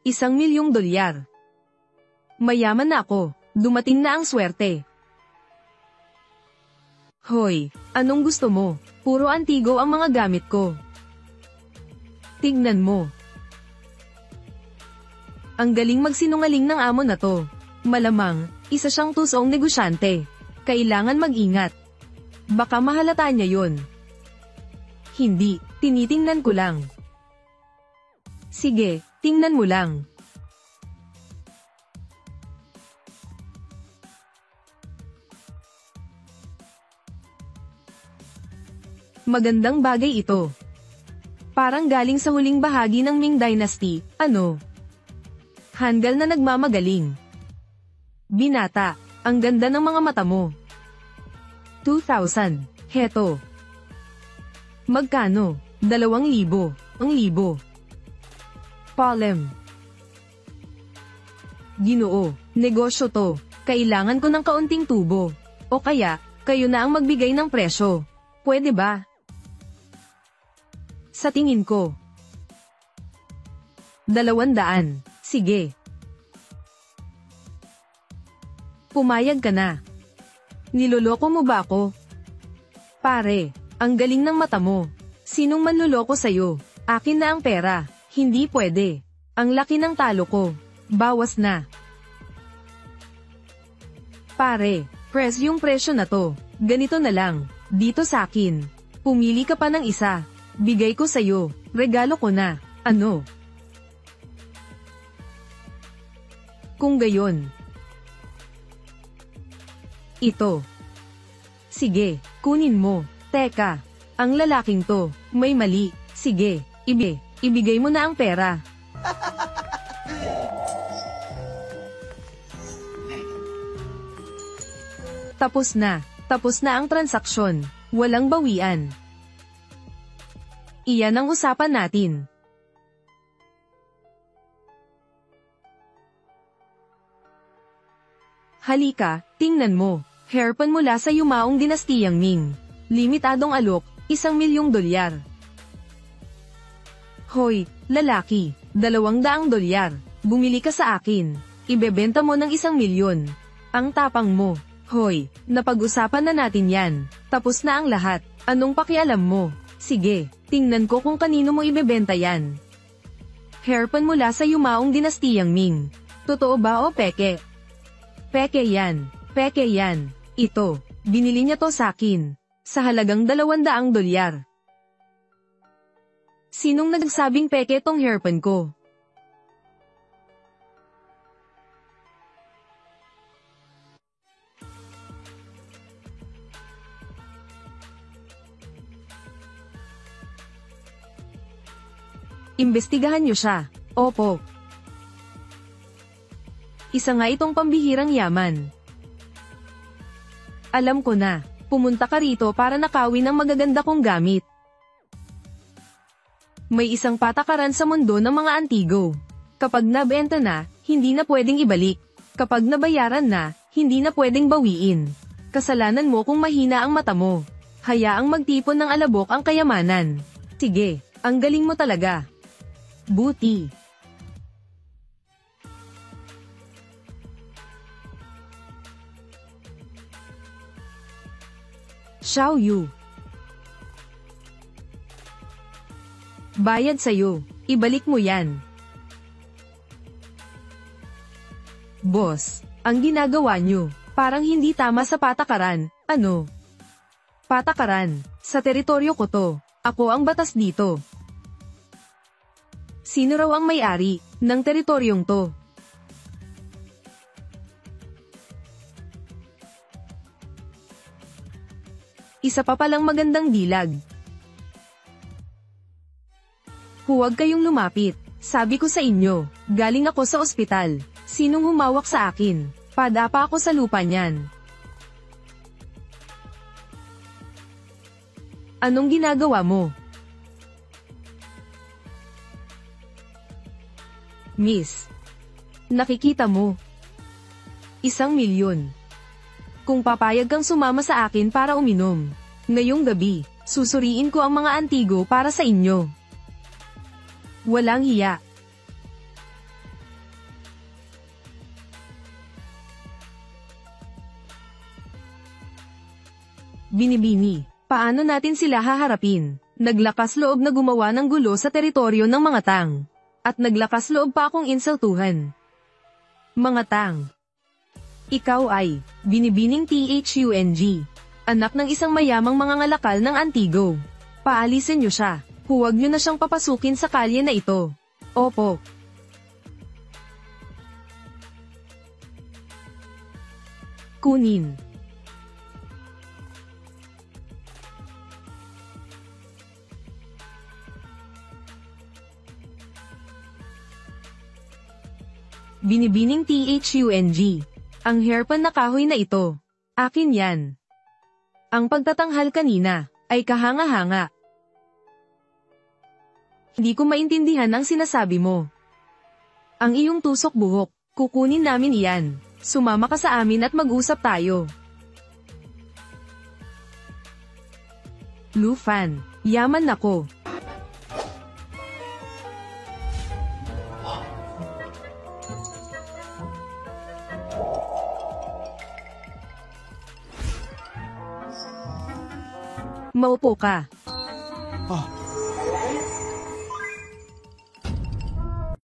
$1,000,000. Mayaman na ako. Dumating na ang swerte. Hoy, anong gusto mo? Puro antigo ang mga gamit ko. Tignan mo. Ang galing magsinungaling ng amo na to. Malamang, isa siyang tusong negosyante. Kailangan mag-ingat. Baka mahalata niya yun. Hindi, tinitingnan ko lang. Sige, tingnan mo lang. Magandang bagay ito. Parang galing sa huling bahagi ng Ming Dynasty, ano? Hanggal na nagmamagaling. Binata, ang ganda ng mga mata mo. 2,000. Heto. Magkano? 2,000. Ang libo. Palem. Ginoo, negosyo to. Kailangan ko ng kaunting tubo. O kaya, kayo na ang magbigay ng presyo. Pwede ba? Sa tingin ko. 200. Sige. Pumayag ka na. Niloloko mo ba ako? Pare, ang galing ng mata mo. Sinong manloloko sa'yo? Akin na ang pera. Hindi pwede. Ang laki ng talo ko. Bawas na. Pare, press yung presyo na to. Ganito na lang. Dito sa akin. Pumili ka pa ng isa. Bigay ko sa'yo. Regalo ko na. Ano? Kung gayon. Ito. Sige, kunin mo. Teka, ang lalaking to, may mali. Sige, ibigay mo na ang pera. Tapos na ang transaksyon. Walang bawian. Iyan ang usapan natin. Halika, tingnan mo. Hairpan mula sa yumaong dinastiyang Ming. Limitadong alok, $1,000,000. Hoy, lalaki, $200. Bumili ka sa akin. Ibebenta mo ng $1,000,000. Ang tapang mo. Hoy, napag-usapan na natin yan. Tapos na ang lahat. Anong pakialam mo? Sige, tingnan ko kung kanino mo ibebenta yan. Hairpan mula sa yumaong dinastiyang Ming. Totoo ba o peke? Peke yan. Peke yan. Ito, binili niya to sa akin. Sa halagang $200. Sinong nagsabing peke tong hairpan ko? Imbestigahan niyo siya. Opo. Isa nga itong pambihirang yaman. Alam ko na. Pumunta ka rito para nakawin ang magaganda kong gamit. May isang patakaran sa mundo ng mga antigo. Kapag nabenta na, hindi na pwedeng ibalik. Kapag nabayaran na, hindi na pwedeng bawiin. Kasalanan mo kung mahina ang mata mo. Hayaang magtipon ng alabok ang kayamanan. Sige, ang galing mo talaga. Buti. Xiao Yu. Bayad sa'yo. Ibalik mo yan. Boss, ang ginagawa nyo, parang hindi tama sa patakaran. Ano? Patakaran. Sa teritoryo ko to. Ako ang batas dito. Sino raw ang may-ari ng teritoryong to? Isa pa palang magandang dilag. Huwag kayong lumapit. Sabi ko sa inyo, galing ako sa ospital. Sinong humawak sa akin? Padapa ako sa lupa niyan. Anong ginagawa mo? Miss. Nakikita mo. $1,000,000. Kung papayag kang sumama sa akin para uminom. Ngayong gabi, susuriin ko ang mga antigo para sa inyo. Walang hiya. Binibini, paano natin sila haharapin? Naglakas loob na gumawa ng gulo sa teritoryo ng mga tang. At naglakas loob pa akong insultuhan. Mga tang. Ikaw ay, binibining THUNG. Anak ng isang mayamang mga ngalakal ng Antigo. Paalisin niyo siya. Huwag niyo na siyang papasukin sa kalye na ito. Opo. Kunin. Binibining THUNG. Ang hairpan na kahoy na ito. Akin yan. Ang pagtatanghal kanina, ay kahanga-hanga. Hindi ko maintindihan ang sinasabi mo. Ang iyong tusok buhok, kukunin namin iyan. Sumama ka sa amin at mag-usap tayo. Lufan, yaman ako. Maupo ka.